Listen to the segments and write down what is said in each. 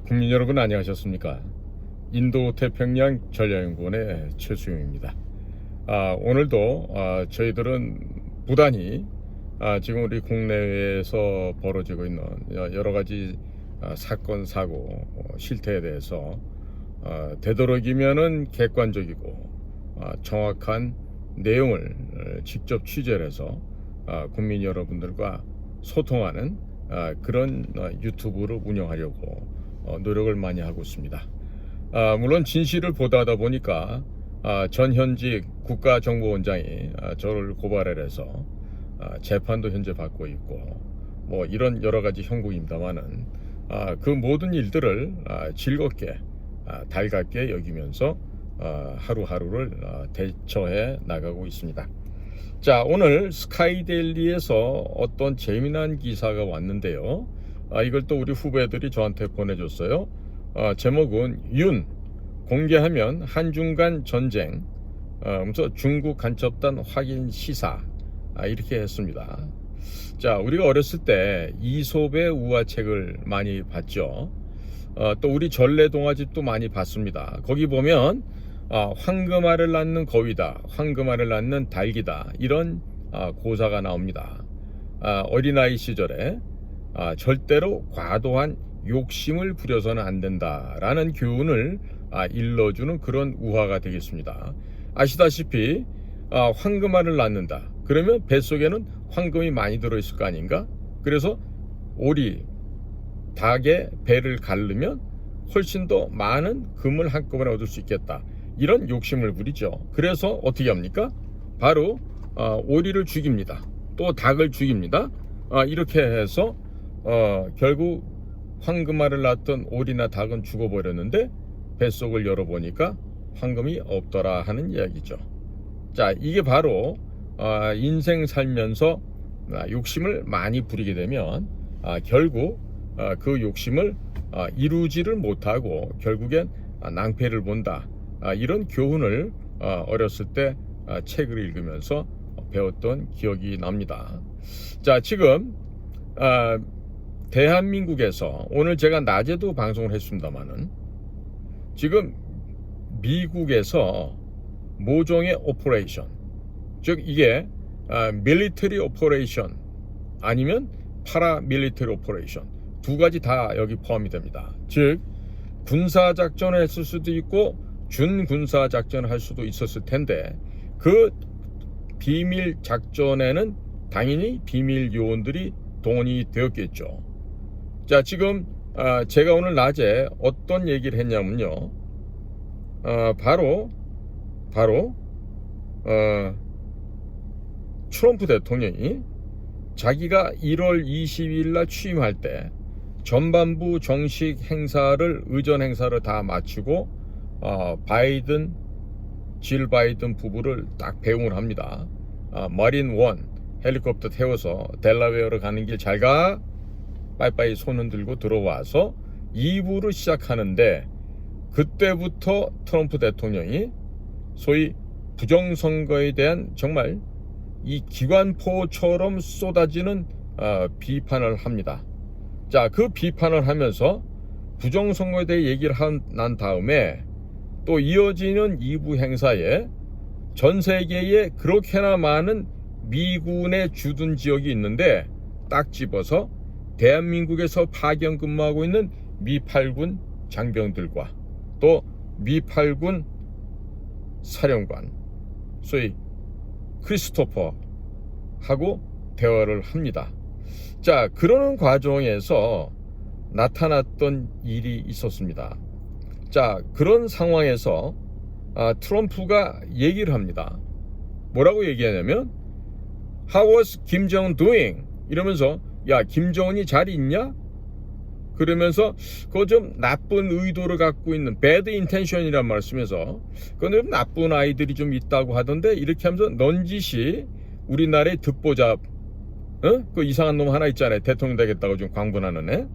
국민 여러분 안녕하셨습니까? 인도 태평양 전략연구원의 최수용입니다. 오늘도 저희들은 부단히 지금 우리 국내에서 벌어지고 있는 여러 가지 사건, 사고, 실태에 대해서 되도록이면은 객관적이고 정확한 내용을 직접 취재를 해서 국민 여러분들과 소통하는 그런 유튜브를 운영하려고 노력을 많이 하고 있습니다. 물론 진실을 보도하다 보니까 전현직 국가정보원장이 저를 고발을 해서 재판도 현재 받고 있고 뭐 이런 여러 가지 형국입니다만은 그 모든 일들을 즐겁게 달갑게 여기면서 하루하루를 대처해 나가고 있습니다. 자, 오늘 스카이데일리에서 어떤 재미난 기사가 왔는데요. 이걸 또 우리 후배들이 저한테 보내줬어요. 제목은 윤 공개하면 한중 간 전쟁, 중국 간첩단 확인 시사, 이렇게 했습니다. 자, 우리가 어렸을 때 이솝의 우화책을 많이 봤죠. 또 우리 전래동화집도 많이 봤습니다. 거기 보면 황금알을 낳는 거위다, 황금알을 낳는 닭이다, 이런 고사가 나옵니다. 어린아이 시절에 절대로 과도한 욕심을 부려서는 안 된다라는 교훈을 일러주는 그런 우화가 되겠습니다. 아시다시피 황금알을 낳는다, 그러면 뱃속에는 황금이 많이 들어있을 거 아닌가? 그래서 오리, 닭의 배를 가르면 훨씬 더 많은 금을 한꺼번에 얻을 수 있겠다, 이런 욕심을 부리죠. 그래서 어떻게 합니까? 바로 오리를 죽입니다. 또 닭을 죽입니다. 이렇게 해서 결국 황금알을 낳았던 오리나 닭은 죽어버렸는데 뱃속을 열어보니까 황금이 없더라 하는 이야기죠. 자, 이게 바로 인생 살면서 욕심을 많이 부리게 되면 결국 그 욕심을 이루지를 못하고 결국엔 낭패를 본다, 이런 교훈을 어렸을 때 책을 읽으면서 배웠던 기억이 납니다. 자, 지금 대한민국에서 오늘 제가 낮에도 방송을 했습니다만은 지금 미국에서 모종의 오퍼레이션, 즉 이게 밀리터리 오퍼레이션 아니면 파라 밀리터리 오퍼레이션, 두 가지 다 여기 포함이 됩니다. 즉 군사작전을 했을 수도 있고 준군사작전을 할 수도 있었을 텐데 그 비밀 작전에는 당연히 비밀 요원들이 동원이 되었겠죠. 자, 지금 제가 오늘 낮에 어떤 얘기를 했냐면요, 바로 트럼프 대통령이 자기가 1월 22일 날 취임할 때 전반부 정식 행사를, 의전 행사를 다 마치고 질 바이든 부부를 딱 배웅을 합니다. 마린 원 헬리콥터 태워서 델라웨어로 가는 길 잘 가, 빠이빠이 손 흔들고 들어와서 2부를 시작하는데 그때부터 트럼프 대통령이 소위 부정선거에 대한 정말 이 기관포처럼 쏟아지는 비판을 합니다. 자, 그 비판을 하면서 부정선거에 대해 얘기를 난 다음에 또 이어지는 2부 행사에 전 세계에 그렇게나 많은 미군의 주둔 지역이 있는데 딱 집어서 대한민국에서 파견 근무하고 있는 미 8군 장병들과 또 미 8군 사령관 소위 크리스토퍼하고 대화를 합니다. 자, 그러는 과정에서 나타났던 일이 있었습니다. 자, 그런 상황에서 트럼프가 얘기를 합니다. 뭐라고 얘기하냐면 How was Kim Jong doing? 이러면서 야, 김정은이 잘 있냐? 그러면서 그거 좀 나쁜 의도를 갖고 있는 bad intention이란 말을 쓰면서 그건 나쁜 아이들이 좀 있다고 하던데, 이렇게 하면서 넌지시 우리나라의 듣보잡, 그 이상한 놈 하나 있잖아요. 대통령 되겠다고 좀 광분하는 애.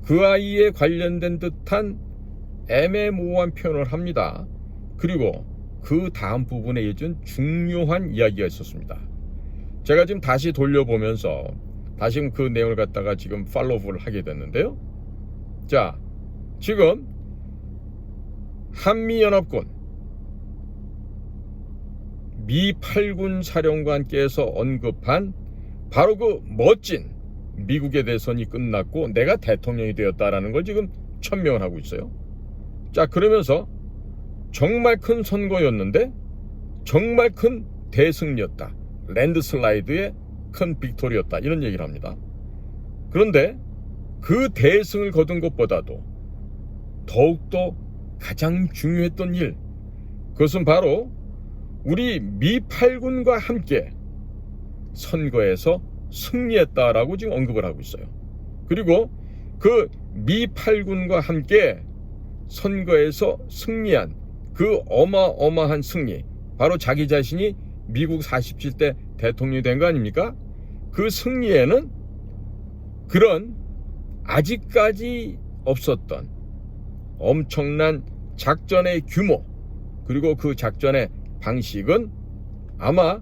그 아이에 관련된 듯한 애매모호한 표현을 합니다. 그리고 그 다음 부분에 이어진 중요한 이야기가 있었습니다. 제가 지금 다시 돌려보면서 다시 그 내용을 갖다가 지금 팔로우를 하게 됐는데요. 자, 지금 한미연합군 미 8군 사령관께서 언급한 바로 그 멋진 미국의 대선이 끝났고 내가 대통령이 되었다라는 걸 지금 천명을 하고 있어요. 자, 그러면서 정말 큰 선거였는데 정말 큰 대승리였다. 랜드슬라이드의 큰 빅토리였다. 이런 얘기를 합니다. 그런데 그 대승을 거둔 것보다도 더욱더 가장 중요했던 일, 그것은 바로 우리 미 8군과 함께 선거에서 승리했다라고 지금 언급을 하고 있어요. 그리고 그 미 8군과 함께 선거에서 승리한 그 어마어마한 승리, 바로 자기 자신이 미국 47대 대통령이 된 거 아닙니까? 그 승리에는 그런 아직까지 없었던 엄청난 작전의 규모, 그리고 그 작전의 방식은 아마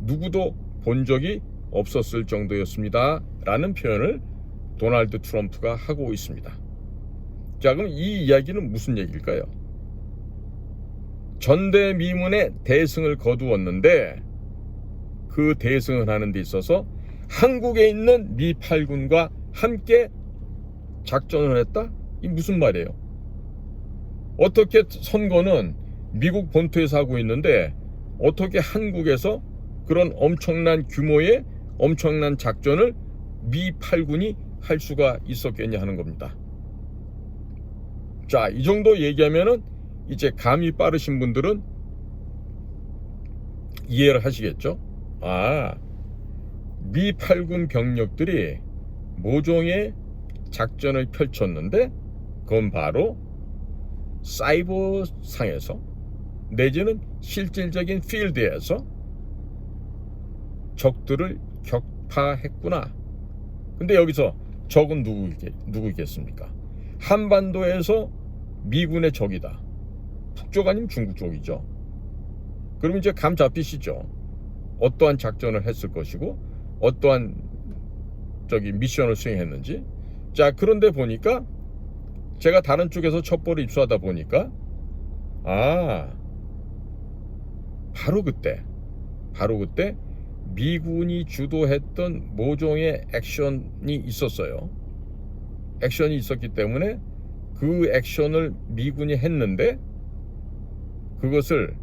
누구도 본 적이 없었을 정도였습니다 라는 표현을 도널드 트럼프가 하고 있습니다. 자, 그럼 이 이야기는 무슨 얘기일까요? 전대미문의 대승을 거두었는데 그 대승을 하는 데 있어서 한국에 있는 미 8군과 함께 작전을 했다? 이 무슨 말이에요? 어떻게 선거는 미국 본토에서 하고 있는데 어떻게 한국에서 그런 엄청난 규모의 엄청난 작전을 미 8군이 할 수가 있었겠냐 하는 겁니다. 자, 이 정도 얘기하면은 이제 감이 빠르신 분들은 이해를 하시겠죠? 아, 미 8군 병력들이 모종의 작전을 펼쳤는데 그건 바로 사이버상에서 내지는 실질적인 필드에서 적들을 격파했구나. 근데 여기서 적은 누구겠습니까? 한반도에서 미군의 적이다. 북쪽 아니면 중국 쪽이죠. 그럼 이제 감 잡히시죠? 어떠한 작전을 했을 것이고 어떠한 미션을 수행했는지. 자, 그런데 보니까 제가 다른 쪽에서 첩보를 입수하다 보니까 바로 그때 미군이 주도했던 모종의 액션이 있었어요. 액션이 있었기 때문에 그 액션을 미군이 했는데 그것을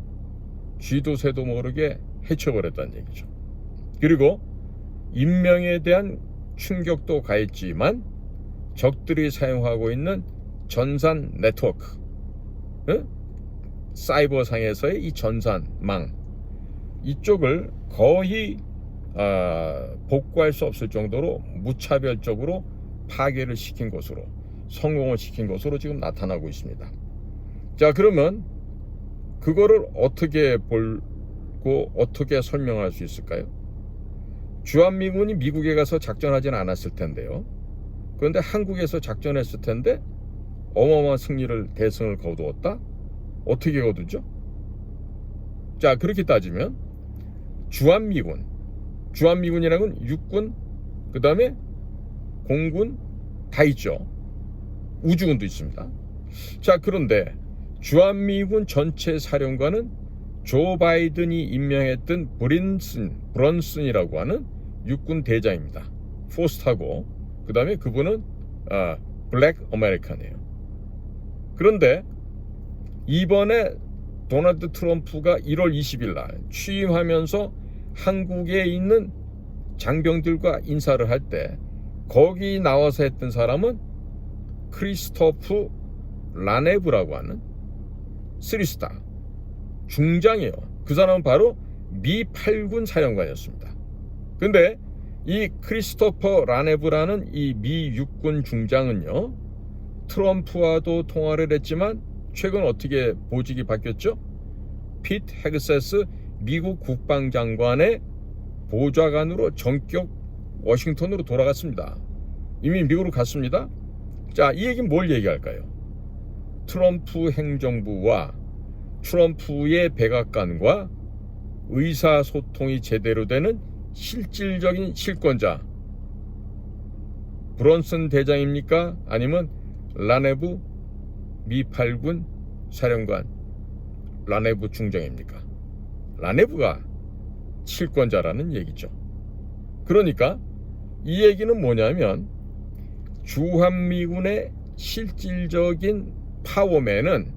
쥐도 새도 모르게 해쳐버렸다는 얘기죠. 그리고 인명에 대한 충격도 가했지만 적들이 사용하고 있는 전산 네트워크, 사이버상에서의 이 전산망, 이쪽을 거의 복구할 수 없을 정도로 무차별적으로 파괴를 시킨 것으로, 성공을 시킨 것으로 지금 나타나고 있습니다. 자, 그러면 그거를 어떻게 보고 어떻게 설명할 수 있을까요? 주한미군이 미국에 가서 작전하지는 않았을 텐데요. 그런데 한국에서 작전했을 텐데 어마어마한 대승을 거두었다? 어떻게 거두죠? 자, 그렇게 따지면 주한미군이라는 건 육군, 그 다음에 공군 다 있죠. 우주군도 있습니다. 자, 그런데 주한미군 전체 사령관은 조 바이든이 임명했던 브런슨이라고 하는 육군 대장입니다. 포스트하고, 그 다음에 그분은 블랙 아메리칸이에요. 그런데 이번에 도널드 트럼프가 1월 20일 날 취임하면서 한국에 있는 장병들과 인사를 할 때 거기 나와서 했던 사람은 크리스토프 라네브라고 하는 3스타 중장이에요. 그 사람은 바로 미 8군 사령관이었습니다. 근데 이 크리스토퍼 라네브라는 이 미 육군 중장은요, 트럼프와도 통화를 했지만 최근 어떻게 보직이 바뀌었죠? 피트 헤그세스 미국 국방장관의 보좌관으로 전격 워싱턴으로 돌아갔습니다. 이미 미국으로 갔습니다. 자, 이 얘기는 뭘 얘기할까요? 트럼프 행정부와 트럼프의 백악관과 의사소통이 제대로 되는 실질적인 실권자 브런슨 대장입니까? 아니면 라네브 미 8군 사령관 라네브 중장입니까? 라네브가 칠권자라는 얘기죠. 그러니까 이 얘기는 뭐냐면 주한미군의 실질적인 파워맨은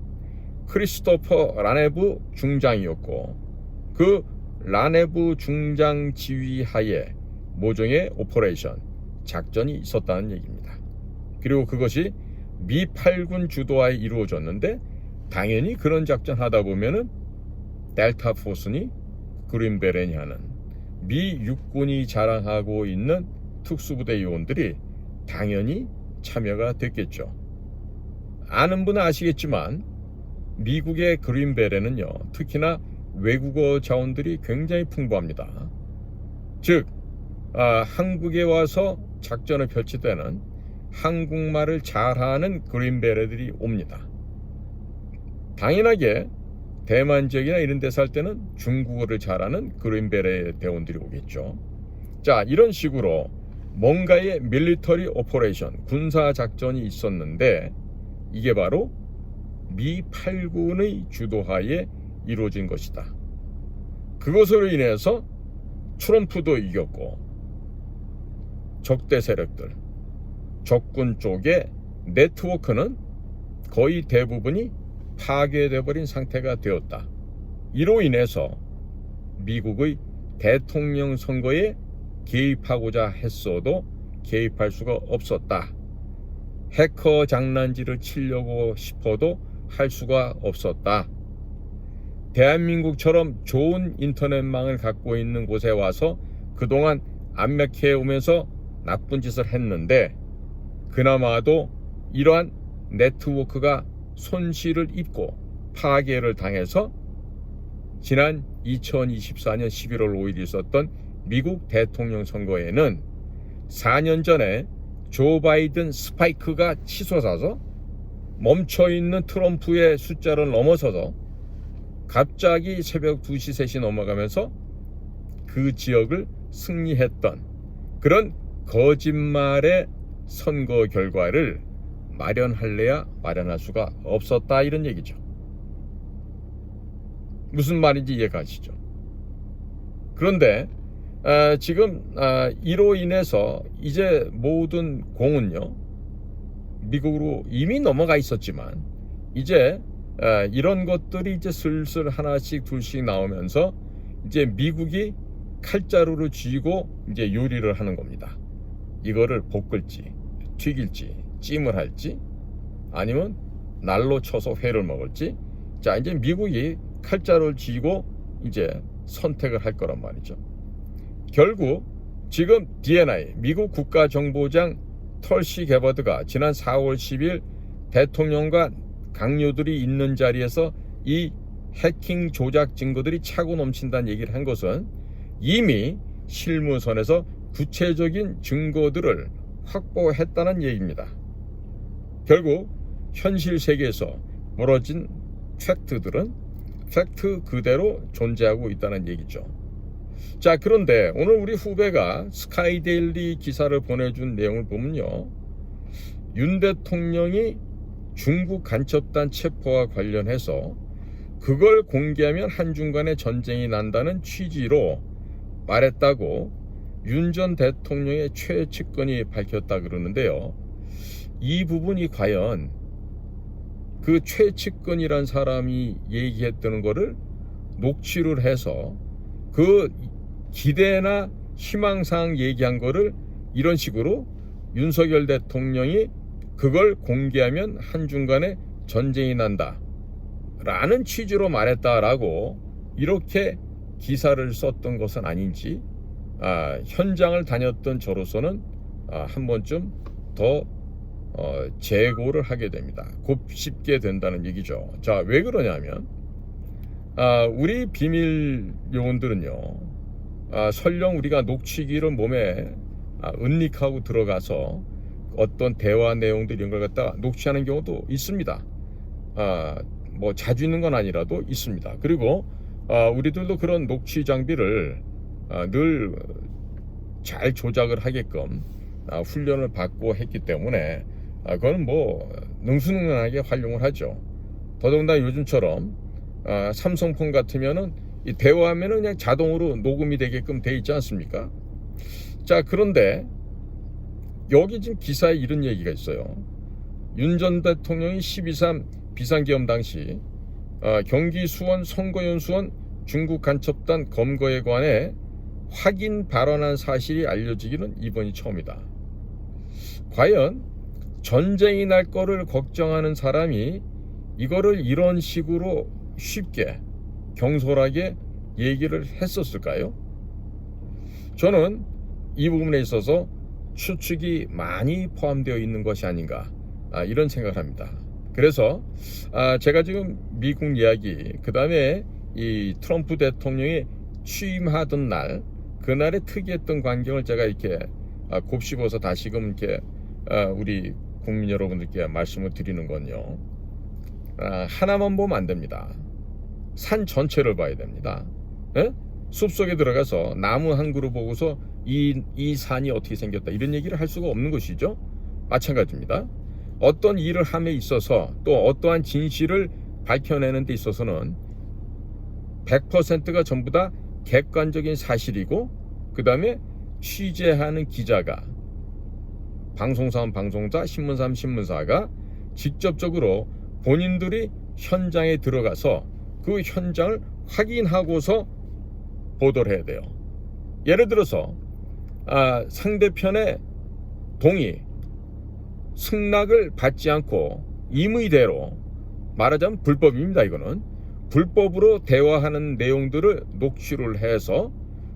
크리스토퍼 라네브 중장이었고, 그 라네브 중장 지휘하에 모종의 오퍼레이션 작전이 있었다는 얘기입니다. 그리고 그것이 미 8군 주도하에 이루어졌는데, 당연히 그런 작전 하다 보면은 델타 포스니 그린베렌이 하는 미 육군이 자랑하고 있는 특수부대 요원들이 당연히 참여가 됐겠죠. 아는 분은 아시겠지만 미국의 그린베렌은요, 특히나 외국어 자원들이 굉장히 풍부합니다. 즉 한국에 와서 작전을 펼칠 때는 한국말을 잘하는 그린베레들이 옵니다. 당연하게 대만 지역이나 이런 데 살 때는 중국어를 잘하는 그린베레 대원들이 오겠죠. 자, 이런 식으로 뭔가의 밀리터리 오퍼레이션, 군사 작전이 있었는데, 이게 바로 미 8군의 주도하에 이루어진 것이다. 그것으로 인해서 트럼프도 이겼고, 적대 세력들, 적군 쪽의 네트워크는 거의 대부분이 파괴되어 버린 상태가 되었다. 이로 인해서 미국의 대통령 선거에 개입하고자 했어도 개입할 수가 없었다. 해커 장난질을 치려고 싶어도 할 수가 없었다. 대한민국처럼 좋은 인터넷망을 갖고 있는 곳에 와서 그동안 압력해 오면서 나쁜 짓을 했는데, 그나마도 이러한 네트워크가 손실을 입고 파괴를 당해서 지난 2024년 11월 5일 있었던 미국 대통령 선거에는 4년 전에 조 바이든 스파이크가 치솟아서 멈춰있는 트럼프의 숫자를 넘어서서 갑자기 새벽 2시 3시 넘어가면서 그 지역을 승리했던 그런 거짓말의 선거 결과를 마련할래야 마련할 수가 없었다, 이런 얘기죠. 무슨 말인지 이해가시죠? 그런데 지금 이로 인해서 이제 모든 공은요, 미국으로 이미 넘어가 있었지만 이제 이런 것들이 이제 슬슬 하나씩 둘씩 나오면서 이제 미국이 칼자루를 쥐고 이제 요리를 하는 겁니다. 이거를 볶을지 튀길지 찜을 할지 아니면 날로 쳐서 회를 먹을지. 자, 이제 미국이 칼자루를 쥐고 이제 선택을 할 거란 말이죠. 결국 지금 DNI 미국 국가정보장 털시 게버드가 지난 4월 10일 대통령과 강요들이 있는 자리에서 이 해킹 조작 증거들이 차고 넘친다는 얘기를 한 것은 이미 실무선에서 구체적인 증거들을 확보했다는 얘기입니다. 결국 현실 세계에서 벌어진 팩트들은 팩트 그대로 존재하고 있다는 얘기죠. 자, 그런데 오늘 우리 후배가 스카이데일리 기사를 보내준 내용을 보면요, 윤 대통령이 중국 간첩단 체포와 관련해서 그걸 공개하면 한중 간의 전쟁이 난다는 취지로 말했다고 윤 전 대통령의 최측근이 밝혔다 그러는데요, 이 부분이 과연 그 최측근이란 사람이 얘기했다는 거를 녹취를 해서 그 기대나 희망사항 얘기한 거를 이런 식으로 윤석열 대통령이 그걸 공개하면 한중 간에 전쟁이 난다 라는 취지로 말했다라고 이렇게 기사를 썼던 것은 아닌지, 현장을 다녔던 저로서는 한 번쯤 더 재고를 하게 됩니다. 곱씹게 된다는 얘기죠. 자, 왜 그러냐면 우리 비밀 요원들은요, 설령 우리가 녹취기를 몸에 은닉하고 들어가서 어떤 대화 내용들 이런 걸 갖다 녹취하는 경우도 있습니다. 뭐 자주 있는 건 아니라도 있습니다. 그리고 우리들도 그런 녹취 장비를 늘 잘 조작을 하게끔 훈련을 받고 했기 때문에 그건 뭐 능수능란하게 활용을 하죠. 더더군다나 요즘처럼 삼성폰 같으면은 이 대화하면은 그냥 자동으로 녹음이 되게끔 돼 있지 않습니까? 자, 그런데 여기 지금 기사에 이런 얘기가 있어요. 윤 전 대통령이 12.3 비상계엄 당시 경기 수원 선거연수원 중국 간첩단 검거에 관해 확인 발언한 사실이 알려지기는 이번이 처음이다. 과연 전쟁이 날 거를 걱정하는 사람이 이거를 이런 식으로 쉽게 경솔하게 얘기를 했었을까요? 저는 이 부분에 있어서 추측이 많이 포함되어 있는 것이 아닌가 이런 생각을 합니다. 그래서 제가 지금 미국 이야기, 그 다음에 이 트럼프 대통령이 취임하던 날, 그날의 특이했던 광경을 제가 이렇게 곱씹어서 다시금 이렇게 우리 국민 여러분들께 말씀을 드리는 건요, 하나만 보면 안 됩니다. 산 전체를 봐야 됩니다. 예? 숲속에 들어가서 나무 한 그루 보고서 이 산이 어떻게 생겼다 이런 얘기를 할 수가 없는 것이죠. 마찬가지입니다. 어떤 일을 함에 있어서 또 어떠한 진실을 밝혀내는 데 있어서는 100%가 전부 다 객관적인 사실이고, 그 다음에 취재하는 기자가, 방송사는 방송사, 신문사는 신문사가 직접적으로 본인들이 현장에 들어가서 그 현장을 확인하고서 보도를 해야 돼요. 예를 들어서 상대편의 동의, 승낙을 받지 않고 임의대로, 말하자면 불법입니다. 이거는 불법으로 대화하는 내용들을 녹취를 해서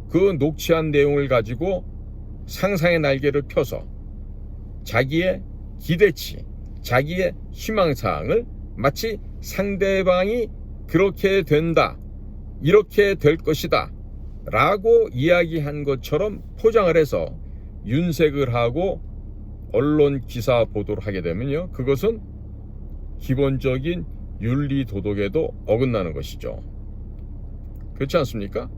그 녹취한 내용을 가지고 상상의 날개를 펴서 자기의 기대치, 자기의 희망사항을 마치 상대방이 그렇게 된다, 이렇게 될 것이다 라고 이야기한 것처럼 포장을 해서 윤색을 하고 언론 기사 보도를 하게 되면요, 그것은 기본적인 윤리 도덕에도 어긋나는 것이죠. 그렇지 않습니까?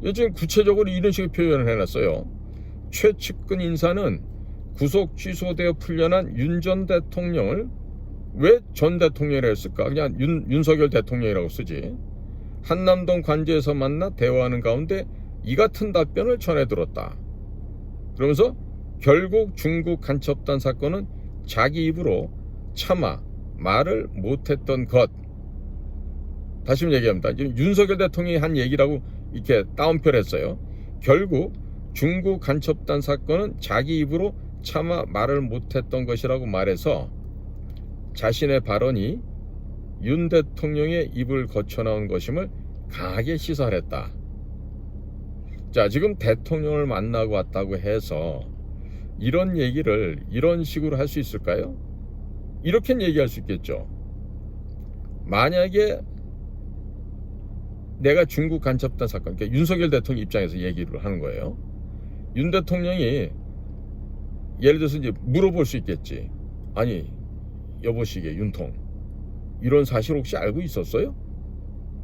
요즘 구체적으로 이런 식의 표현을 해놨어요. 최측근 인사는 구속 취소되어 풀려난 윤 전 대통령을 왜 전 대통령이라고 했을까? 그냥 윤석열 대통령이라고 쓰지. 한남동 관저에서 만나 대화하는 가운데 이 같은 답변을 전해들었다. 그러면서 결국 중국 간첩단 사건은 자기 입으로 차마 말을 못했던 것. 다시 한번 얘기합니다. 윤석열 대통령이 한 얘기라고 이렇게 따옴표를 했어요. 결국 중국 간첩단 사건은 자기 입으로 차마 말을 못했던 것이라고 말해서 자신의 발언이 윤 대통령의 입을 거쳐 나온 것임을 강하게 시사했다. 자, 지금 대통령을 만나고 왔다고 해서 이런 얘기를 이런 식으로 할 수 있을까요? 이렇게는 얘기할 수 있겠죠. 만약에 내가 중국 간첩단 사건, 그러니까 윤석열 대통령 입장에서 얘기를 하는 거예요. 윤 대통령이 예를 들어서 이제 물어볼 수 있겠지. 아니, 여보시게 윤통, 이런 사실 혹시 알고 있었어요?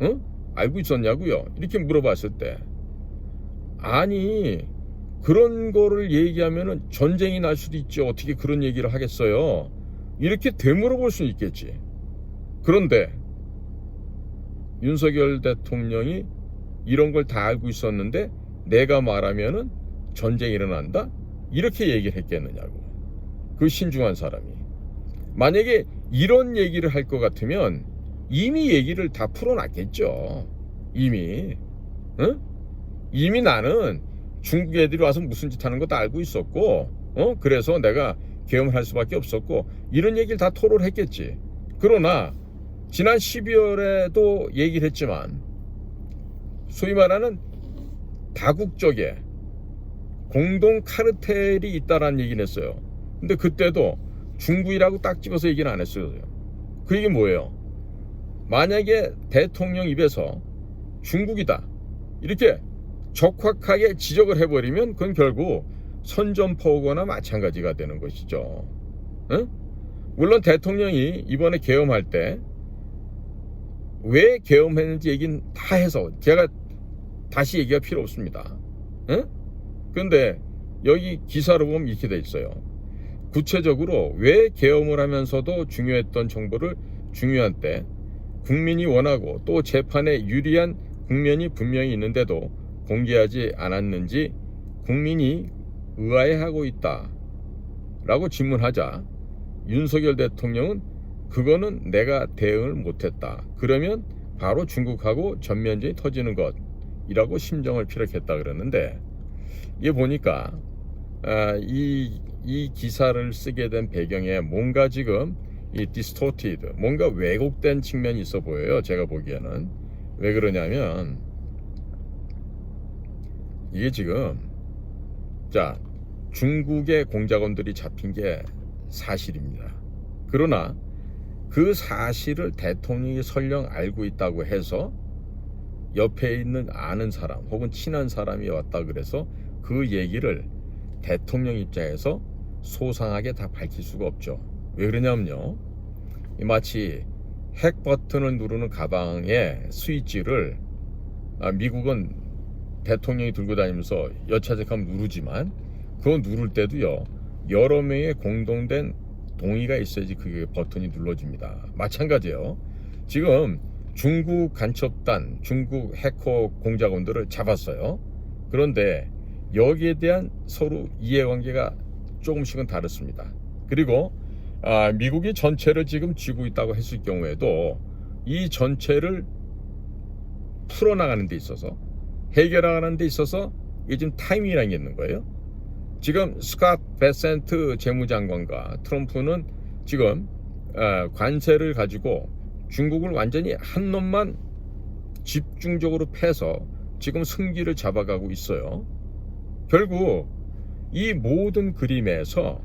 응? 알고 있었냐고요? 이렇게 물어봤을 때, 아니, 그런 거를 얘기하면은 전쟁이 날 수도 있죠. 어떻게 그런 얘기를 하겠어요? 이렇게 되물어볼 수 있겠지. 그런데 윤석열 대통령이 이런 걸 다 알고 있었는데 내가 말하면은 전쟁이 일어난다? 이렇게 얘기를 했겠느냐고. 그 신중한 사람이. 만약에 이런 얘기를 할 것 같으면 이미 얘기를 다 풀어놨겠죠. 이미. 응? 이미 나는 중국 애들이 와서 무슨 짓 하는 거 다 알고 있었고, 그래서 내가 계엄을 할 수밖에 없었고, 이런 얘기를 다 토로를 했겠지. 그러나 지난 12월에도 얘기를 했지만, 소위 말하는 다국적의 공동 카르텔이 있다라는 얘기는 했어요. 근데 그때도 중국이라고 딱 집어서 얘기는 안 했어요. 그 얘기 뭐예요? 만약에 대통령 입에서 중국이다 이렇게 적확하게 지적을 해버리면 그건 결국 선전포고나 마찬가지가 되는 것이죠. 응? 물론 대통령이 이번에 계엄할 때 왜 계엄했는지 얘기는 다 해서 제가 다시 얘기할 필요 없습니다. 응? 그런데 여기 기사로 보면 이렇게 돼 있어요. 구체적으로 왜 계엄을 하면서도 중요했던 정보를 중요한 때 국민이 원하고 또 재판에 유리한 국면이 분명히 있는데도 공개하지 않았는지 국민이 의아해하고 있다 라고 질문하자 윤석열 대통령은 그거는 내가 대응을 못했다. 그러면 바로 중국하고 전면전이 터지는 것이라고 심정을 피력했다 그러는데, 이게 보니까 이 기사를 쓰게 된 배경에 뭔가 지금 이 distorted, 뭔가 왜곡된 측면이 있어 보여요. 제가 보기에는. 왜 그러냐면 이게 지금 자 중국의 공작원들이 잡힌 게 사실입니다. 그러나 그 사실을 대통령이 설령 알고 있다고 해서 옆에 있는 아는 사람 혹은 친한 사람이 왔다 그래서 그 얘기를 대통령 입장에서 소상하게 다 밝힐 수가 없죠. 왜 그러냐면요, 마치 핵 버튼을 누르는 가방의 스위치를 미국은 대통령이 들고 다니면서 여차저차하면 누르지만 그거 누를 때도요 여러 명의 공동된 동의가 있어야지 그게 버튼이 눌러집니다. 마찬가지예요. 지금 중국 간첩단, 중국 해커 공작원들을 잡았어요. 그런데 여기에 대한 서로 이해관계가 조금씩은 다릅니다. 그리고 미국이 전체를 지금 쥐고 있다고 했을 경우에도 이 전체를 풀어나가는 데 있어서, 해결하는 데 있어서 이게 지금 타이밍이라는 게 있는 거예요. 지금 스캇 베센트 재무장관과 트럼프는 지금 관세를 가지고 중국을 완전히 한 놈만 집중적으로 패서 지금 승기를 잡아가고 있어요. 결국 이 모든 그림에서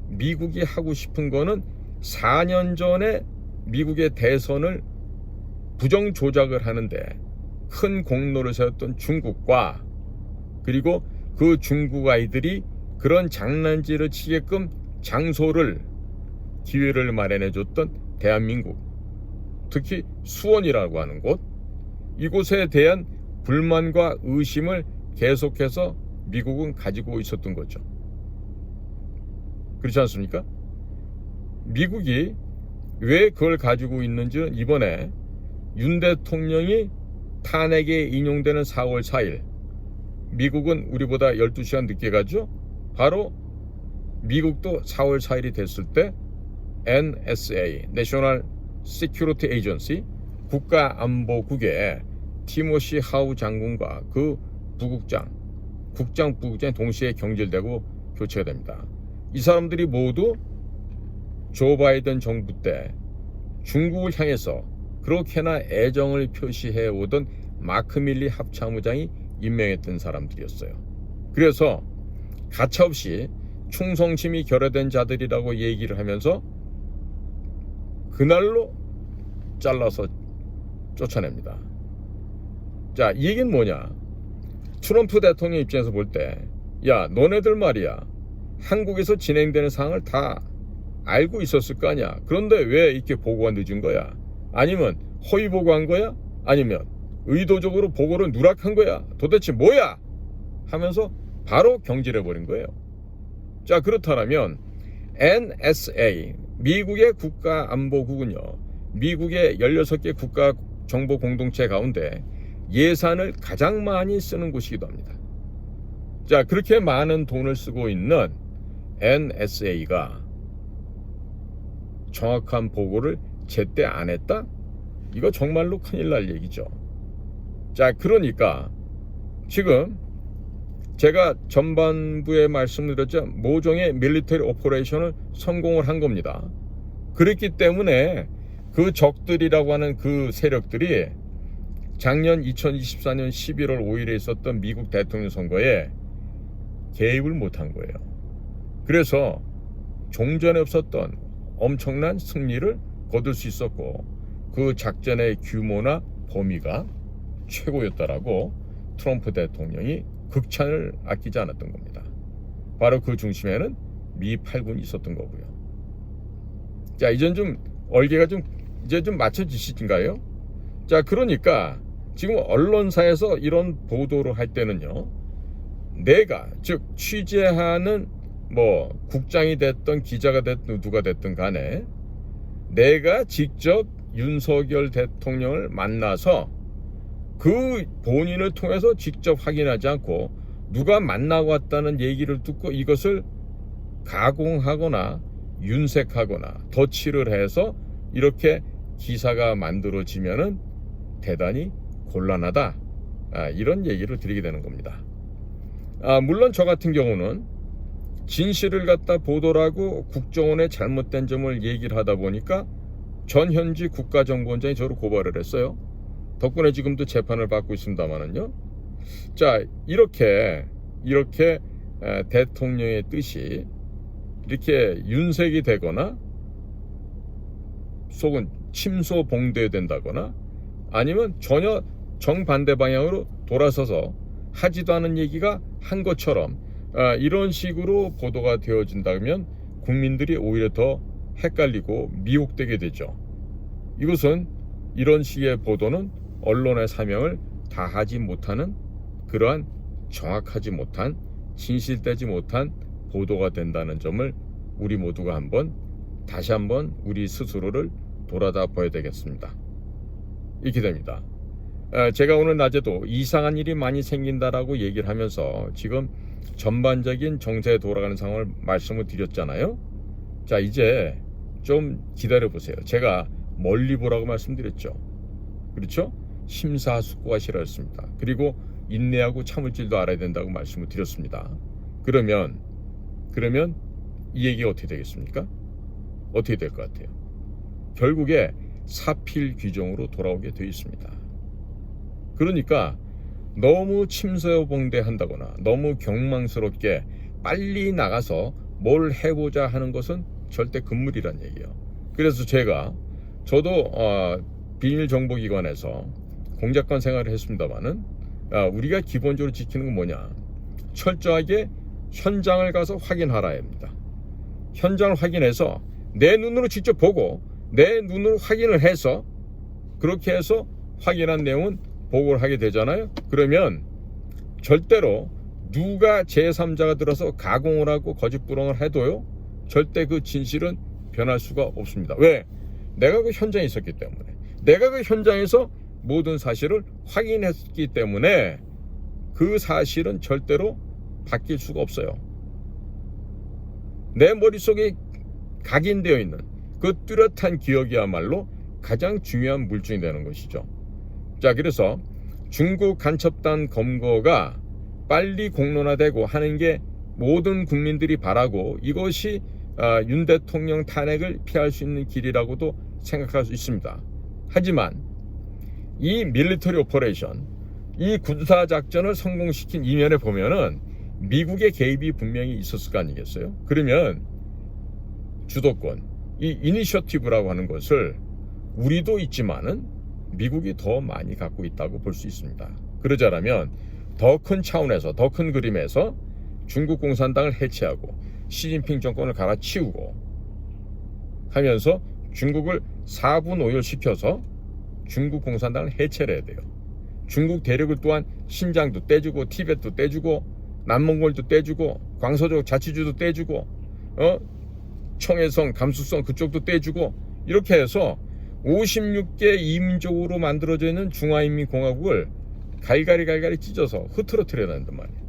미국이 하고 싶은 거는 4년 전에 미국의 대선을 부정 조작을 하는데 큰 공로를 세웠던 중국과, 그리고 그 중국 아이들이 그런 장난질을 치게끔 장소를, 기회를 마련해 줬던 대한민국, 특히 수원이라고 하는 곳, 이곳에 대한 불만과 의심을 계속해서 미국은 가지고 있었던 거죠. 그렇지 않습니까? 미국이 왜 그걸 가지고 있는지는 이번에 윤 대통령이 탄핵에 인용되는 4월 4일, 미국은 우리보다 12시간 늦게 가죠. 바로 미국도 4월 4일이 됐을 때 NSA, National Security Agency, 국가안보국의 티모시 하우 장군과 그 부국장, 부국장 동시에 경질되고 교체가 됩니다. 이 사람들이 모두 조 바이든 정부 때 중국을 향해서 그렇게나 애정을 표시해 오던 마크 밀리 합참의장이 임명했던 사람들이었어요. 그래서 가차없이 충성심이 결여된 자들이라고 얘기를 하면서 그날로 잘라서 쫓아냅니다. 자, 이 얘기는 뭐냐? 트럼프 대통령 입장에서 볼 때, 야, 너네들 말이야, 한국에서 진행되는 상황을 다 알고 있었을 거 아니야. 그런데 왜 이렇게 보고가 늦은 거야? 아니면 허위 보고한 거야? 아니면 의도적으로 보고를 누락한 거야? 도대체 뭐야? 하면서 바로 경질해버린 거예요. 자, 그렇다면 NSA, 미국의 국가안보국은요, 미국의 16개 국가정보공동체 가운데 예산을 가장 많이 쓰는 곳이기도 합니다. 자, 그렇게 많은 돈을 쓰고 있는 NSA가 정확한 보고를 제때 안 했다? 이거 정말로 큰일 날 얘기죠. 자, 그러니까 지금 제가 전반부에 말씀드렸죠. 모종의 밀리터리 오퍼레이션을 성공을 한 겁니다. 그랬기 때문에 그 적들이라고 하는 그 세력들이 작년 2024년 11월 5일에 있었던 미국 대통령 선거에 개입을 못한 거예요. 그래서 종전에 없었던 엄청난 승리를 거둘 수 있었고, 그 작전의 규모나 범위가 최고였다라고 트럼프 대통령이 극찬을 아끼지 않았던 겁니다. 바로 그 중심에는 미 8군이 있었던 거고요. 자, 이젠 좀 얼개가 이제 좀 맞춰지시던가요? 자, 그러니까 지금 언론사에서 이런 보도를 할 때는요, 내가 즉 취재하는 뭐 국장이 됐든 기자가 됐든 누가 됐든 간에 내가 직접 윤석열 대통령을 만나서 그 본인을 통해서 직접 확인하지 않고 누가 만나고 왔다는 얘기를 듣고 이것을 가공하거나 윤색하거나 덧칠을 해서 이렇게 기사가 만들어지면은 대단히 곤란하다. 이런 얘기를 드리게 되는 겁니다. 물론 저 같은 경우는 진실을 갖다 보도를 하고 국정원의 잘못된 점을 얘기를 하다 보니까 전현직 국가정보원장이 저를 고발을 했어요. 덕분에 지금도 재판을 받고 있습니다만은요. 자, 이렇게 대통령의 뜻이 이렇게 윤색이 되거나 속은 침소봉대된다거나 아니면 전혀 정반대 방향으로 돌아서서 하지도 않은 얘기가 한 것처럼 이런 식으로 보도가 되어진다면 국민들이 오히려 더 헷갈리고 미혹되게 되죠. 이것은 이런 식의 보도는 언론의 사명을 다하지 못하는 그러한 정확하지 못한 진실되지 못한 보도가 된다는 점을 우리 모두가 다시 한번 우리 스스로를 돌아다 봐야 되겠습니다. 이렇게 됩니다. 제가 오늘 낮에도 이상한 일이 많이 생긴다라고 얘기를 하면서 지금 전반적인 정세에 돌아가는 상황을 말씀을 드렸잖아요. 자, 이제 좀 기다려 보세요. 제가 멀리 보라고 말씀드렸죠. 그렇죠? 심사숙고가 싫어했습니다. 그리고 인내하고 참을 줄도 알아야 된다고 말씀을 드렸습니다. 그러면 이 얘기가 어떻게 되겠습니까? 어떻게 될 것 같아요? 결국에 사필 규정으로 돌아오게 되어 있습니다. 그러니까 너무 침소봉대한다거나 너무 경망스럽게 빨리 나가서 뭘 해보자 하는 것은 절대 금물이란 얘기예요. 그래서 저도 비밀정보기관에서 공작관 생활을 했습니다마는 우리가 기본적으로 지키는 건 뭐냐? 철저하게 현장을 가서 확인하라 합니다. 현장을 확인해서 내 눈으로 직접 보고 내 눈으로 확인을 해서 그렇게 해서 확인한 내용은 보고를 하게 되잖아요. 그러면 절대로 누가 제3자가 들어서 가공을 하고 거짓부렁을 해도요, 절대 그 진실은 변할 수가 없습니다. 왜? 내가 그 현장에 있었기 때문에, 내가 그 현장에서 모든 사실을 확인했기 때문에 그 사실은 절대로 바뀔 수가 없어요. 내 머릿속에 각인되어 있는 그 뚜렷한 기억이야말로 가장 중요한 물증이 되는 것이죠. 자, 그래서 중국 간첩단 검거가 빨리 공론화되고 하는 게 모든 국민들이 바라고 이것이 윤 대통령 탄핵을 피할 수 있는 길이라고도 생각할 수 있습니다. 하지만 이 밀리터리 오퍼레이션, 이 군사작전을 성공시킨 이면에 보면은 미국의 개입이 분명히 있었을 거 아니겠어요? 그러면 주도권, 이 이니셔티브라고 하는 것을 우리도 있지만은 미국이 더 많이 갖고 있다고 볼 수 있습니다. 그러자라면 더 큰 차원에서, 더 큰 그림에서 중국 공산당을 해체하고 시진핑 정권을 갈아치우고 하면서 중국을 4분 5열 시켜서 중국 공산당을 해체를 해야 돼요. 중국 대륙을 또한 신장도 떼주고 티벳도 떼주고 남몽골도 떼주고 광서족 자치주도 떼주고 청해성, 감수성 그쪽도 떼주고 이렇게 해서 56개 이민족으로 만들어져 있는 중화인민공화국을 갈갈이 찢어서 흐트러뜨려야 한단 말이에요.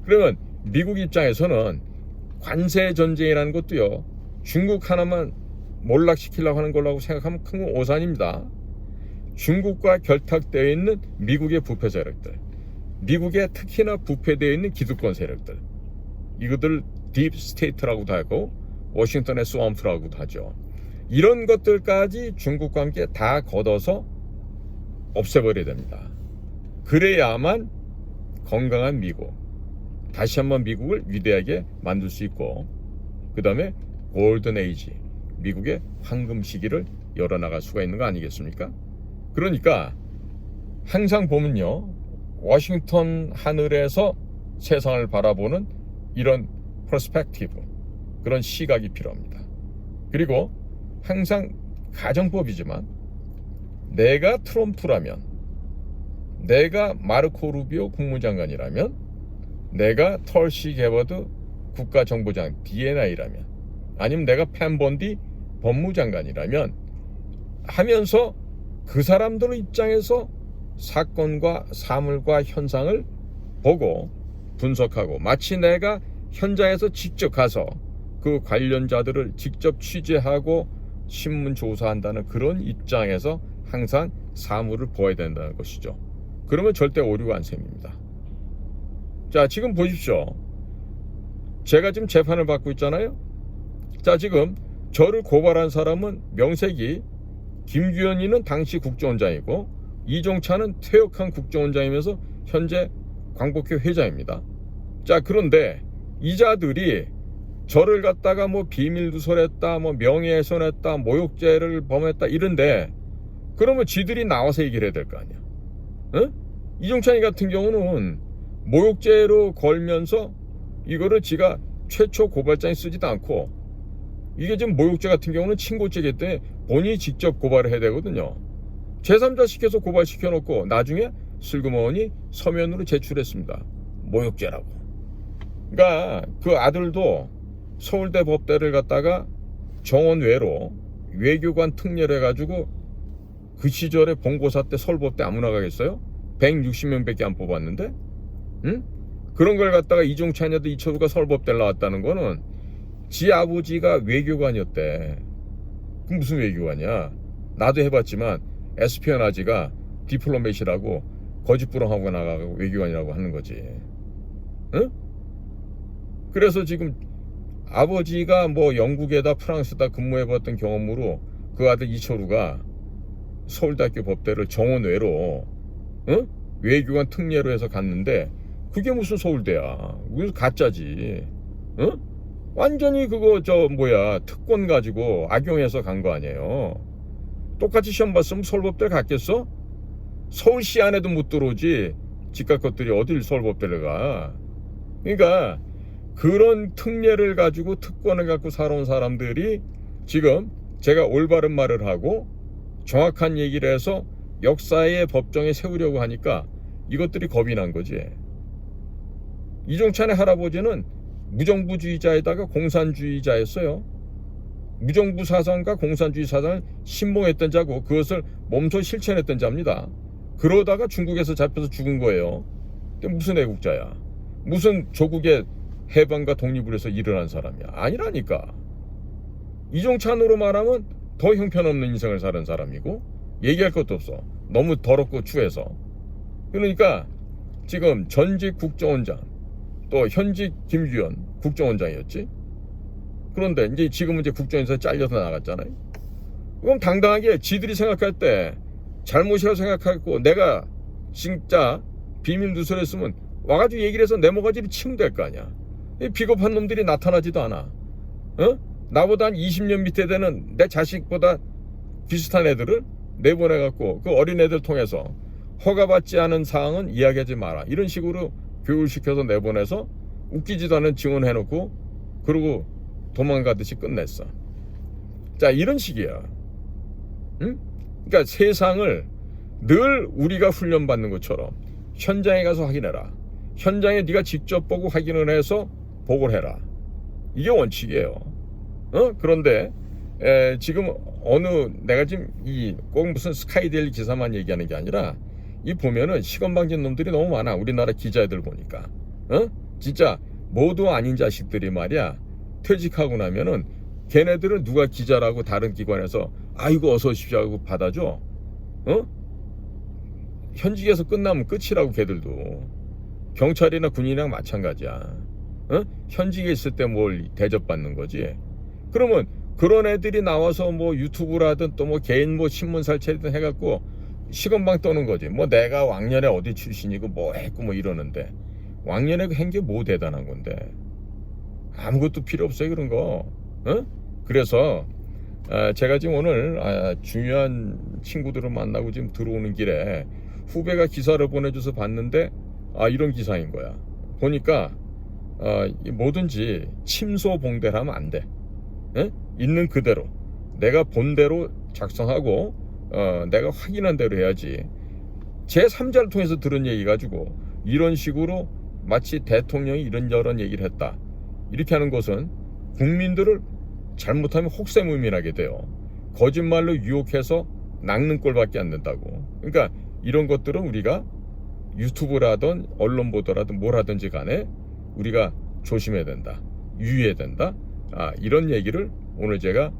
그러면 미국 입장에서는 관세 전쟁이라는 것도요, 중국 하나만 몰락시키려고 하는 걸라고 생각하면 큰 오산입니다. 중국과 결탁되어 있는 미국의 부패 세력들, 미국에 특히나 부패되어 있는 기득권 세력들, 이것들 딥 스테이트라고도 하고 워싱턴의 스왑프라고도 하죠. 이런 것들까지 중국과 함께 다 걷어서 없애버려야 됩니다. 그래야만 건강한 미국, 다시 한번 미국을 위대하게 만들 수 있고, 그 다음에 골든 에이지, 미국의 황금 시기를 열어나갈 수가 있는 거 아니겠습니까? 그러니까 항상 보면요, 워싱턴 하늘에서 세상을 바라보는 이런 퍼스펙티브, 그런 시각이 필요합니다. 그리고 항상 가정법이지만 내가 트럼프라면, 내가 마르코 루비오 국무장관이라면, 내가 털시 게버드 국가정보장 DNI라면, 아니면 내가 펜번디 법무장관이라면 하면서 그 사람들 입장에서 사건과 사물과 현상을 보고 분석하고, 마치 내가 현장에서 직접 가서 그 관련자들을 직접 취재하고 신문 조사한다는 그런 입장에서 항상 사물을 보아야 된다는 것이죠. 그러면 절대 오류가 안 생깁니다. 자, 지금 보십시오. 제가 지금 재판을 받고 있잖아요. 자, 지금 저를 고발한 사람은 명색이 김규현이는 당시 국정원장이고 이종찬은 퇴역한 국정원장이면서 현재 광복회 회장입니다. 자, 그런데 이자들이 저를 갖다가 뭐 비밀누설했다, 뭐 명예훼손했다, 모욕죄를 범했다 이런데, 그러면 지들이 나와서 얘기를 해야 될 거 아니야. 응? 이종찬이 같은 경우는 모욕죄로 걸면서 이거를 지가 최초 고발장에 쓰지도 않고, 이게 지금 모욕죄 같은 경우는 친고죄이기 때문에 본인이 직접 고발을 해야 되거든요. 제3자 시켜서 고발시켜놓고 나중에 슬그머니 서면으로 제출했습니다. 모욕죄라고. 그러니까 그 아들도 서울대 법대를 갖다가 정원 외로 외교관 특례를 해가지고, 그 시절에 본고사 때 서울법대 아무나 가겠어요? 160명밖에 안 뽑았는데, 응? 그런 걸 갖다가 이종찬이도 이철우가 서울법대를 나왔다는 거는 지 아버지가 외교관이었대. 그럼 무슨 외교관이야? 나도 해봤지만 에스피어나지가 디플로메시라고 거짓부렁하고 나가고 외교관이라고 하는 거지. 응? 그래서 지금 아버지가 뭐 영국에다 프랑스에다 근무해봤던 경험으로 그 아들 이철우가 서울대학교 법대를 정원 외로, 응? 외교관 특례로 해서 갔는데, 그게 무슨 서울대야? 무슨 가짜지. 응? 완전히 그거 특권 가지고 악용해서 간 거 아니에요. 똑같이 시험 봤으면 서울법대를 갔겠어? 서울시 안에도 못 들어오지 집값 것들이 어딜 서울법대를 가. 그러니까 그런 특례를 가지고 특권을 갖고 살아온 사람들이 지금 제가 올바른 말을 하고 정확한 얘기를 해서 역사의 법정에 세우려고 하니까 이것들이 겁이 난 거지. 이종찬의 할아버지는 무정부주의자에다가 공산주의자였어요. 무정부 사상과 공산주의 사상을 신봉했던 자고 그것을 몸소 실천했던 자입니다. 그러다가 중국에서 잡혀서 죽은 거예요. 근데 무슨 애국자야? 무슨 조국의 해방과 독립을 해서 일어난 사람이야? 아니라니까. 이종찬으로 말하면 더 형편없는 인생을 사는 사람이고 얘기할 것도 없어. 너무 더럽고 추해서. 그러니까 지금 전직 국정원장, 또 현직 김규현 국정원장이었지. 그런데 이제 지금은 이제 국정원에서 잘려서 나갔잖아요. 그럼 당당하게 지들이 생각할 때 잘못이라고 생각하고 내가 진짜 비밀 누설했으면 와가지고 얘기를 해서 내 모가지를 치면 될 거 아니야. 비겁한 놈들이 나타나지도 않아. 어? 나보다 한 20년 밑에 되는 내 자식보다 비슷한 애들을 내보내갖고 그 어린애들 통해서 허가받지 않은 사항은 이야기하지 마라, 이런 식으로 교육시켜서 내보내서 웃기지도 않은 증언해놓고 그러고 도망가듯이 끝냈어. 자, 이런 식이야. 응? 그러니까 세상을 늘 우리가 훈련받는 것처럼 현장에 가서 확인해라. 현장에 네가 직접 보고 확인을 해서 보고를 해라. 이게 원칙이에요. 그런데 지금 내가 지금 꼭 무슨 스카이데일리 기사만 얘기하는 게 아니라 이 보면은 시건방진 놈들이 너무 많아. 우리나라 기자애들 보니까. 진짜 모두 아닌 자식들이 말이야. 퇴직하고 나면은 걔네들은 누가 기자라고 다른 기관에서 아이고 어서 오십시오 하고 받아줘. 현직에서 끝나면 끝이라고. 걔들도 경찰이나 군인이랑 마찬가지야. 현직에 있을 때 뭘 대접받는 거지. 그러면 그런 애들이 나와서 뭐 유튜브를 하든 또 뭐 개인 뭐 신문 살체든 해갖고 시건방 떠는 거지. 뭐 내가 왕년에 어디 출신이고 뭐 했고 뭐 이러는데, 왕년에 한 게 뭐 대단한 건데. 아무것도 필요 없어요 그런 거. 그래서 제가 지금 오늘 중요한 친구들을 만나고 지금 들어오는 길에 후배가 기사를 보내줘서 봤는데 이런 기사인 거야. 보니까 뭐든지 침소봉대를 하면 안 돼. 있는 그대로 내가 본 대로 작성하고 내가 확인한 대로 해야지. 제3자를 통해서 들은 얘기 가지고 이런 식으로 마치 대통령이 이런저런 얘기를 했다, 이렇게 하는 것은 국민들을 잘못하면 혹세무민하게 돼요. 거짓말로 유혹해서 낚는 꼴밖에 안 된다고. 그러니까 이런 것들은 우리가 유튜브라든 언론 보도라든 뭘 하든지 간에 우리가 조심해야 된다, 유의해야 된다. 이런 얘기를 오늘 제가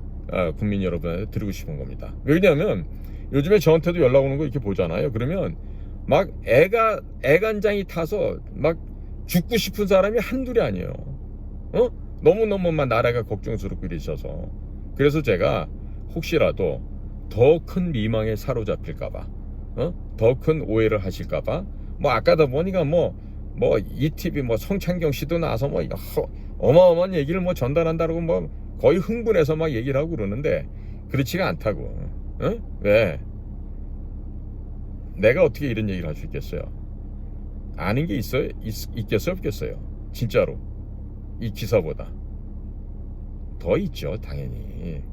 국민 여러분한테 드리고 싶은 겁니다. 왜냐하면 요즘에 저한테도 연락 오는 거 이렇게 보잖아요. 그러면 막 애간장이 타서 막 죽고 싶은 사람이 한둘이 아니에요. 너무너무 막 나라가 걱정스럽고 이러셔서. 그래서 제가 혹시라도 더 큰 미망에 사로잡힐까봐, 더 큰 오해를 하실까봐, 뭐 아까도 보니까 뭐 ETV 뭐 성창경 씨도 나와서 뭐 어마어마한 얘기를 뭐 전달한다고 뭐 거의 흥분해서 막 얘기를 하고 그러는데 그렇지가 않다고. 왜? 내가 어떻게 이런 얘기를 할 수 있겠어요? 아는 게 있겠어요, 없겠어요? 진짜로 이 기사보다 더 있죠, 당연히.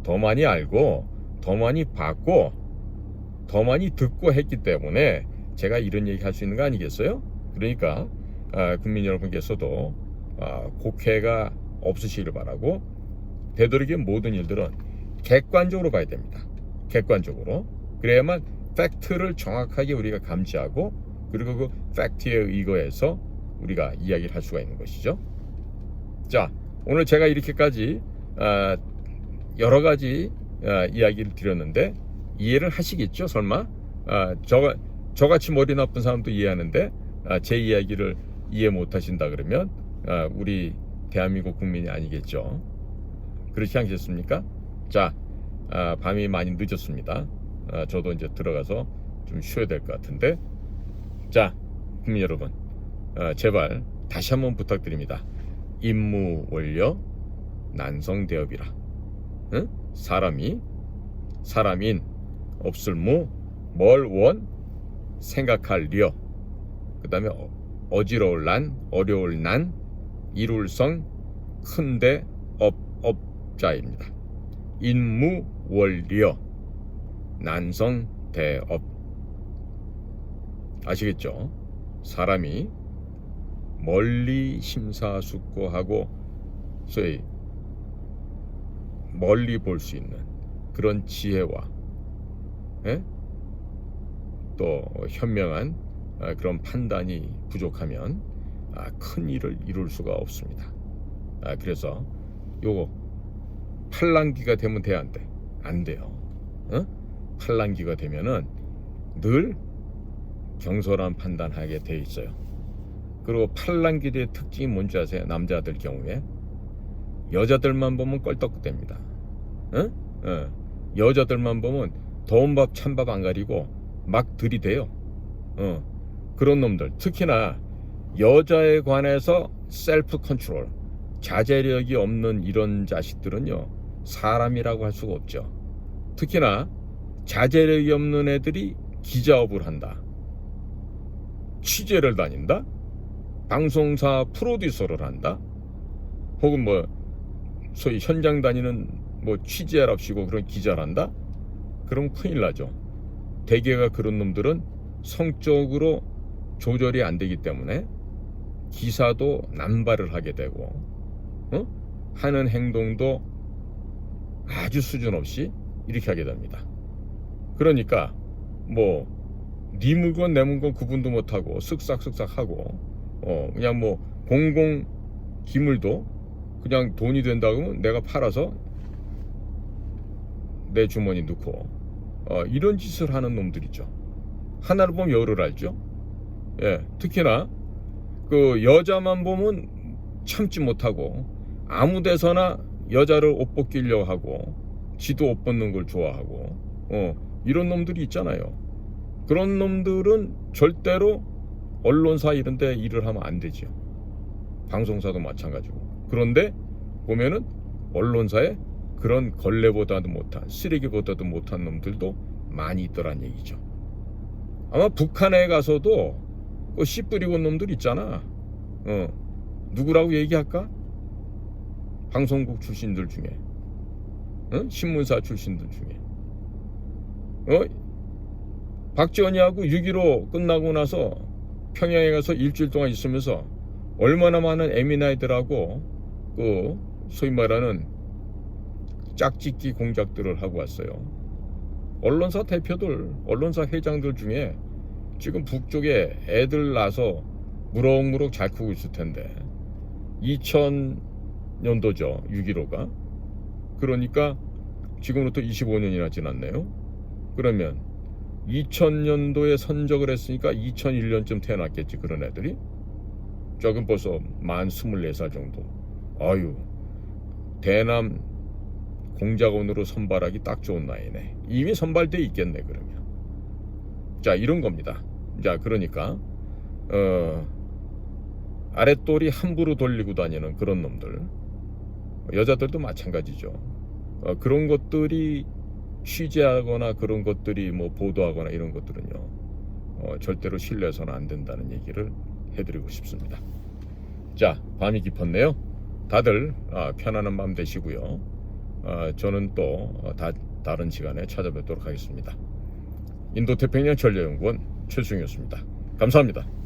더 많이 알고, 더 많이 봤고, 더 많이 듣고 했기 때문에 제가 이런 얘기 할 수 있는 거 아니겠어요? 그러니까 국민 여러분께서도 곡해가 없으시길 바라고, 되도록이면 모든 일들은 객관적으로 봐야 됩니다. 객관적으로. 그래야만 팩트를 정확하게 우리가 감지하고, 그리고 그 팩트에 의거해서 우리가 이야기를 할 수가 있는 것이죠. 자, 오늘 제가 이렇게까지 여러 가지 이야기를 드렸는데 이해를 하시겠죠, 설마? 저같이 머리 나쁜 사람도 이해하는데 제 이야기를 이해 못 하신다 그러면 우리 대한민국 국민이 아니겠죠. 그렇지 않겠습니까? 자, 밤이 많이 늦었습니다. 저도 이제 들어가서 좀 쉬어야 될 것 같은데, 자, 국민 여러분, 제발 다시 한번 부탁드립니다. 임무원려 난성대업이라. 사람인 없을무 뭘 원 생각할 려, 그 다음에 어지러울 난, 어려울 난, 이룰성 큰데 업자입니다. 인무원려 난성대업. 아시겠죠? 사람이 멀리 심사숙고하고 소위 멀리 볼 수 있는 그런 지혜와 또 현명한 그런 판단이 부족하면 큰 일을 이룰 수가 없습니다. 그래서 요거 팔랑귀가 되면 돼야 안 돼? 안 돼요. 팔랑귀가 되면은 늘 경솔한 판단하게 돼 있어요. 그리고 팔랑귀의 특징이 뭔지 아세요? 남자들 경우에 여자들만 보면 껄떡댑니다. 여자들만 보면 더운 밥 찬밥 안 가리고 막 들이대요. 그런 놈들, 특히나 여자에 관해서 셀프 컨트롤, 자제력이 없는 이런 자식들은요, 사람이라고 할 수가 없죠. 특히나 자제력이 없는 애들이 기자업을 한다, 취재를 다닌다, 방송사 프로듀서를 한다, 혹은 뭐 소위 현장 다니는 뭐 취재랍시고 그런 기자를 한다? 그럼 큰일 나죠. 대개가 그런 놈들은 성적으로 조절이 안 되기 때문에 기사도 남발을 하게 되고, 하는 행동도 아주 수준 없이 이렇게 하게 됩니다. 그러니까 뭐 네 물건 내 물건 구분도 못하고 쓱싹쓱싹 하고, 그냥 뭐 공공 기물도 그냥 돈이 된다고 하면 내가 팔아서 내 주머니 넣고, 이런 짓을 하는 놈들이죠. 하나를 보면 열을 알죠. 특히나 그 여자만 보면 참지 못하고 아무 데서나 여자를 옷 벗기려고 하고 지도 옷 벗는 걸 좋아하고, 이런 놈들이 있잖아요. 그런 놈들은 절대로 언론사 이런 데 일을 하면 안 되죠. 방송사도 마찬가지고. 그런데 보면은 언론사에 그런 걸레보다도 못한, 쓰레기보다도 못한 놈들도 많이 있더란 얘기죠. 아마 북한에 가서도 그 씨 뿌리고 온 놈들 있잖아. 누구라고 얘기할까? 방송국 출신들 중에, 신문사 출신들 중에, 박지원이하고 6.15 끝나고 나서 평양에 가서 일주일 동안 있으면서 얼마나 많은 에미나이들하고 그 소위 말하는 짝짓기 공작들을 하고 왔어요. 언론사 대표들, 언론사 회장들 중에 지금 북쪽에 애들 낳아서 무럭무럭 잘 크고 있을 텐데 2000년도죠. 6.15가. 그러니까 지금부터 25년이나 지났네요. 그러면 2000년도에 선적을 했으니까 2001년쯤 태어났겠지, 그런 애들이. 조금 벌써 만 24살 정도. 아유, 대남 공작원으로 선발하기 딱 좋은 나이네. 이미 선발돼 있겠네, 그러면. 자, 이런 겁니다. 자, 그러니까 아랫돌이 함부로 돌리고 다니는 그런 놈들, 여자들도 마찬가지죠. 그런 것들이 취재하거나 그런 것들이 뭐 보도하거나 이런 것들은요, 절대로 신뢰해서는 안 된다는 얘기를 해드리고 싶습니다. 자, 밤이 깊었네요. 다들 편안한 밤 되시고요. 저는 또 다른 시간에 찾아뵙도록 하겠습니다. 인도태평양 전략연구원 최수영이었습니다. 감사합니다.